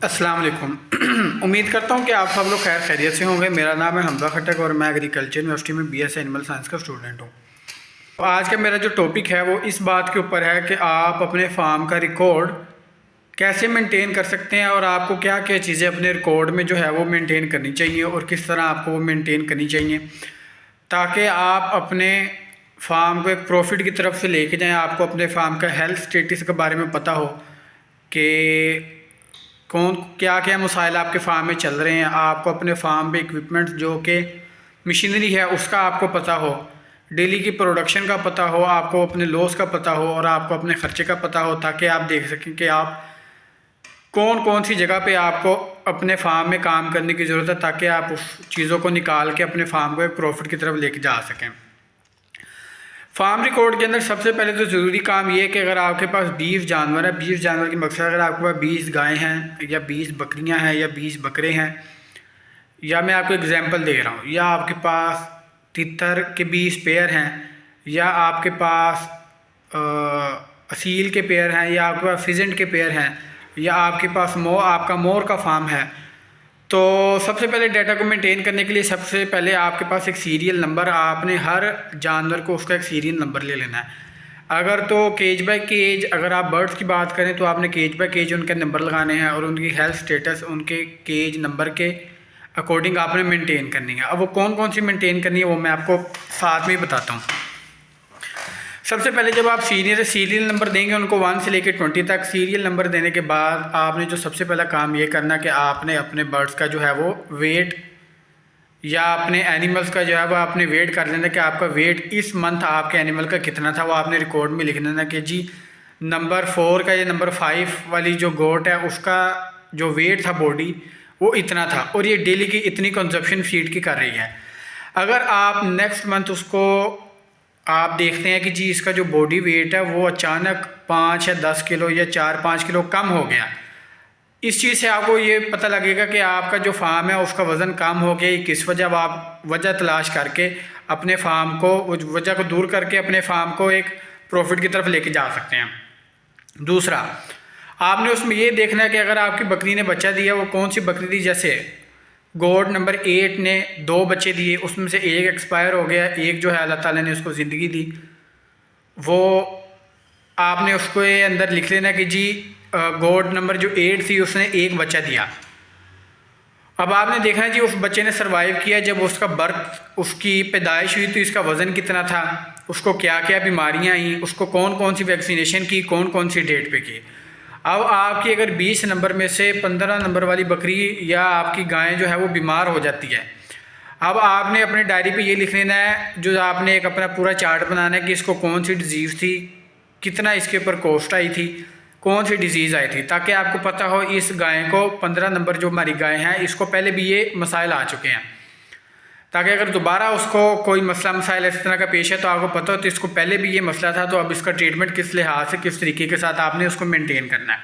अस्सलाम वालेकुम। उम्मीद करता हूँ कि आप सब लोग खैर खैरियत से होंगे। मेरा नाम है हमजा खट्टक और मैं एग्रीकल्चर यूनिवर्सिटी में बीएस एनिमल साइंस का स्टूडेंट हूँ। तो आज का मेरा जो टॉपिक है वो इस बात के ऊपर है कि आप अपने फार्म का रिकॉर्ड कैसे मेंटेन कर सकते हैं और आपको क्या क्या चीज़ें अपने रिकॉर्ड में जो है वो मेंटेन करनी चाहिए और किस तरह आपको वो मेंटेन करनी चाहिए ताकि आप अपने फार्म को एक प्रॉफिट की तरफ से लेके जाएं। आपको अपने फार्म का हेल्थ स्टेटस के बारे में पता हो कि कौन क्या क्या मसाइल आपके फार्म में चल रहे हैं। आपको अपने फार्म पे इक्विपमेंट जो कि मशीनरी है उसका आपको पता हो, डेली की प्रोडक्शन का पता हो, आपको अपने लॉस का पता हो और आपको अपने ख़र्चे का पता हो, ताकि आप देख सकें कि आप कौन कौन सी जगह पे आपको अपने फार्म में काम करने की ज़रूरत है, ताकि आप उस चीज़ों को निकाल के अपने फार्म को एक प्रॉफिट की तरफ लेके जा सकें। फार्म रिकॉर्ड के अंदर सबसे पहले तो ज़रूरी काम ये है कि अगर आपके पास 20 जानवर है, 20 जानवर की मकसद अगर आपके पास 20 गायें हैं या 20 बकरियां हैं या 20 बकरे हैं, या मैं आपको एग्जांपल दे रहा हूँ, या आपके पास तितर के 20 पेयर हैं, या आपके पास असील के पेयर हैं, या आपके पास फिजेंट के पेयर हैं, या आपके पास आपका मोर का फार्म है, तो सबसे पहले डाटा को मेंटेन करने के लिए सबसे पहले आपके पास एक सीरियल नंबर, आपने हर जानवर को उसका एक सीरियल नंबर ले लेना है। अगर तो केज बाय केज, अगर आप बर्ड्स की बात करें तो आपने केज बाय केज उनके नंबर लगाने हैं और उनकी हेल्थ स्टेटस उनके केज नंबर के अकॉर्डिंग आपने मेंटेन करनी है। अब वो कौन कौन सी मेंटेन करनी है वो मैं आपको साथ में ही बताता हूँ। सबसे पहले जब आप सीरियल नंबर देंगे उनको 1 से लेकर 20 तक, सीरियल नंबर देने के बाद आपने जो सबसे पहला काम ये करना कि आपने अपने बर्ड्स का जो है वो वेट, या अपने एनिमल्स का जो है वो आपने वेट कर लेना कि आपका वेट इस मंथ आपके एनिमल का कितना था। वो आपने रिकॉर्ड में लिख लेना कि जी नंबर 4 का या नंबर 5 वाली जो गोट है उसका जो वेट था बॉडी वो इतना था और ये डेली की इतनी कंजप्शन फीड की कर रही है। अगर आप नेक्स्ट मंथ उसको आप देखते हैं कि जी इसका जो बॉडी वेट है वो अचानक 5 या 10 किलो या 4-5 किलो कम हो गया, इस चीज़ से आपको ये पता लगेगा कि आपका जो फार्म है उसका वज़न कम हो गया। किस वजह, आप वजह तलाश करके अपने फार्म को, वजह को दूर करके अपने फार्म को एक प्रॉफिट की तरफ लेके जा सकते हैं। दूसरा, आपने उसमें ये देखना है कि अगर आपकी बकरी ने बच्चा दिया वो कौन सी बकरी थी। जैसे गोड नंबर 8 ने 2 बच्चे दिए, उसमें से एक एक्सपायर हो गया, एक जो है अल्लाह ताला ने उसको ज़िंदगी दी, वो आपने उसको अंदर लिख लेना कि जी गोड नंबर जो 8 थी उसने एक बच्चा दिया। अब आपने देखना है जी उस बच्चे ने सर्वाइव किया, जब उसका बर्थ, उसकी पैदाइश हुई तो इसका वज़न कितना था, उसको क्या क्या बीमारियाँ आई, उसको कौन कौन सी वैक्सीनेशन की, कौन कौन सी डेट पे की। अब आपकी अगर 20 नंबर में से 15 नंबर वाली बकरी या आपकी गाय जो है वो बीमार हो जाती है, अब आपने अपने डायरी पे ये लिख लेना है, जो आपने एक अपना पूरा चार्ट बनाना है कि इसको कौन सी डिज़ीज़ थी, कितना इसके ऊपर कॉस्ट आई थी, कौन सी डिज़ीज़ आई थी, ताकि आपको पता हो इस गाय को 15 नंबर जो हमारी गाय है इसको पहले भी ये मसाइल आ चुके हैं, ताकि अगर दोबारा उसको कोई मसला मसाइल इस तरह का पेश है तो आपको पता हो तो इसको पहले भी ये मसला था, तो अब इसका ट्रीटमेंट किस लिहाज से, किस तरीके के साथ आपने उसको मेंटेन करना है।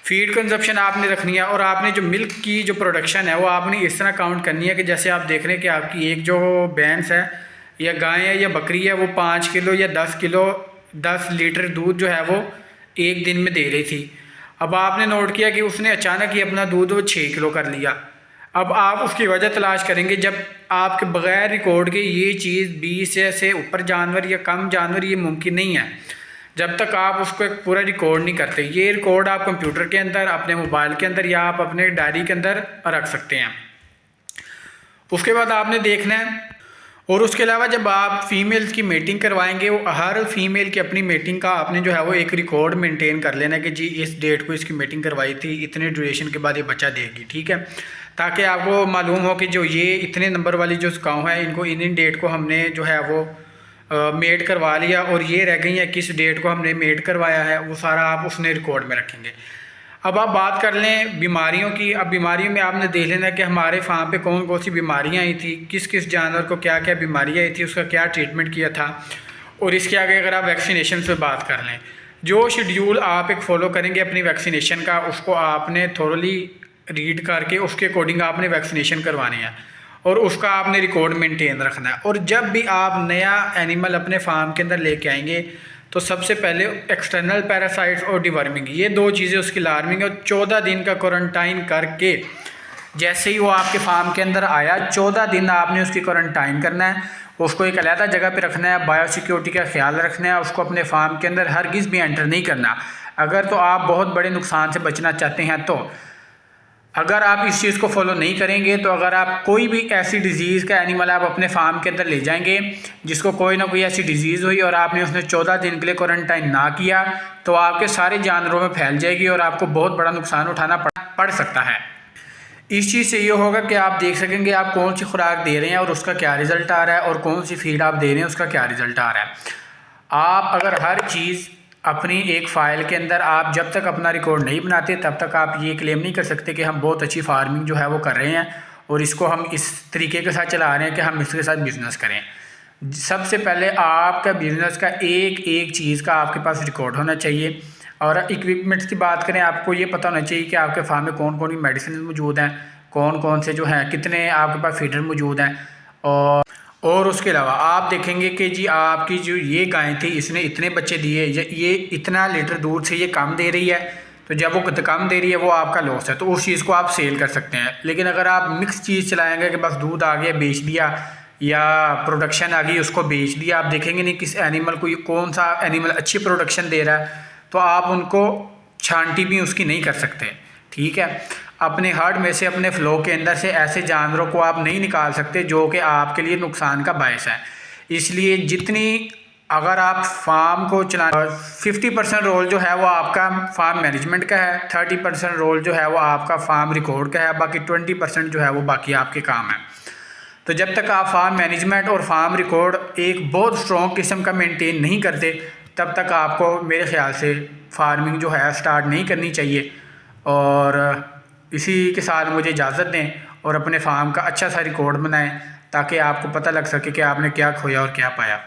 फीड कंजप्शन आपने रखनी है और आपने जो मिल्क की जो प्रोडक्शन है वो आपने इस तरह काउंट करनी है कि जैसे आप देख रहे हैं कि आपकी एक जो भैंस है या गाय है या बकरी है वो 5 किलो या 10 लीटर दूध जो है वो एक दिन में दे रही थी। अब आपने नोट किया कि उसने अचानक ही अपना दूध वो 6 किलो कर लिया। अब आप उसकी वजह तलाश करेंगे, जब आपके बग़ैर रिकॉर्ड के ये चीज़ 20 से ऊपर जानवर या कम जानवर ये मुमकिन नहीं है जब तक आप उसको एक पूरा रिकॉर्ड नहीं करते। ये रिकॉर्ड आप कंप्यूटर के अंदर, अपने मोबाइल के अंदर या आप अपने डायरी के अंदर रख सकते हैं। उसके बाद आपने देखना है, और उसके अलावा जब आप फीमेल्स की मीटिंग करवाएंगे वो हर फीमेल की अपनी मीटिंग का आपने जो है वो एक रिकॉर्ड मेंटेन कर लेना कि जी इस डेट को इसकी मीटिंग करवाई थी, इतने ड्यूरेशन के बाद ये बच्चा देगी, ठीक है, ताकि आपको मालूम हो कि जो ये इतने नंबर वाली जो काऊ है इनको इन डेट को हमने जो है वो मेट करवा लिया और ये रह गई है किस डेट को हमने मेट करवाया है, वो सारा आप उसने रिकॉर्ड में रखेंगे। अब आप बात कर लें बीमारियों की। अब बीमारियों में आपने देख लेना कि हमारे फार्म पे कौन कौन सी बीमारियां आई थी, किस किस जानवर को क्या क्या बीमारियां आई थी, उसका क्या ट्रीटमेंट किया था, और इसके आगे अगर आप वैक्सीनेशन पे बात कर लें, जो शेड्यूल आप एक फ़ॉलो करेंगे अपनी वैक्सीनेशन का उसको आपने थोरली रीड करके उसके अकॉर्डिंग आपने वैक्सीनेशन करवानी है और उसका आपने रिकॉर्ड मेंटेन रखना है। और जब भी आप नया एनिमल अपने फार्म के अंदर लेके आएंगे तो सबसे पहले एक्सटर्नल पैरासाइट्स और डिवर्मिंग, ये दो चीज़ें उसकी अलार्मिंग है। 14 दिन का क्वारंटाइन करके जैसे ही वो आपके फार्म के अंदर आया, 14 दिन आपने उसकी क्वारंटाइन करना है, उसको एक अलहदा जगह पे रखना है, बायो सिक्योरिटी का ख्याल रखना है, उसको अपने फार्म के अंदर हरगिज़ भी एंटर नहीं करना। अगर तो आप बहुत बड़े नुकसान से बचना चाहते हैं तो अगर आप इस चीज़ को फॉलो नहीं करेंगे तो अगर आप कोई भी ऐसी डिज़ीज़ का एनिमल आप अपने फार्म के अंदर ले जाएंगे जिसको कोई ना कोई ऐसी डिज़ीज़ हुई और आपने उसने 14 दिन के लिए क्वारंटाइन ना किया तो आपके सारे जानवरों में फैल जाएगी और आपको बहुत बड़ा नुकसान उठाना पड़ सकता है। इस चीज़ से ये होगा कि आप देख सकेंगे आप कौन सी खुराक दे रहे हैं और उसका क्या रिज़ल्ट आ रहा है, और कौन सी फीड आप दे रहे हैं उसका क्या रिज़ल्ट आ रहा है। आप अगर हर चीज़ अपनी एक फ़ाइल के अंदर आप जब तक अपना रिकॉर्ड नहीं बनाते तब तक आप ये क्लेम नहीं कर सकते कि हम बहुत अच्छी फार्मिंग जो है वो कर रहे हैं और इसको हम इस तरीके के साथ चला रहे हैं कि हम इसके साथ बिज़नेस करें। सबसे पहले आपका बिज़नेस का एक एक चीज़ का आपके पास रिकॉर्ड होना चाहिए। और इक्विपमेंट्स की बात करें, आपको ये पता होना चाहिए कि आपके फार्म में कौन कौन सी मेडिसिन मौजूद हैं, कौन कौन से जो हैं, कितने आपके पास फीडर मौजूद हैं। और उसके अलावा आप देखेंगे कि जी आपकी जो ये गाय थी इसने इतने बच्चे दिए, ये इतना लीटर दूध से ये कम दे रही है, तो जब वो कम दे रही है वो आपका लॉस है, तो उस चीज़ को आप सेल कर सकते हैं। लेकिन अगर आप मिक्स चीज़ चलाएंगे कि बस दूध आ गया बेच दिया या प्रोडक्शन आ गई उसको बेच दिया, आप देखेंगे नहीं किस एनिमल को कौन सा एनिमल अच्छी प्रोडक्शन दे रहा है, तो आप उनको छांटी भी उसकी नहीं कर सकते। ठीक है, अपने हर्ड में से अपने फ्लो के अंदर से ऐसे जानवरों को आप नहीं निकाल सकते जो कि आपके लिए नुकसान का बायस है। इसलिए जितनी अगर आप फार्म को चला 50% रोल जो है वो आपका फार्म मैनेजमेंट का है, 30% रोल जो है वो आपका फार्म रिकॉर्ड का है, बाकी 20% जो है वो बाकी आपके काम है। तो जब तक आप फार्म मैनेजमेंट और फार्म रिकॉर्ड एक बहुत स्ट्रॉन्ग किस्म का मेंटेन नहीं करते तब तक आपको मेरे ख्याल से फार्मिंग जो है स्टार्ट नहीं करनी चाहिए। और इसी के साथ मुझे इजाज़त दें और अपने फार्म का अच्छा सा रिकॉर्ड बनाएं ताकि आपको पता लग सके कि आपने क्या खोया और क्या पाया।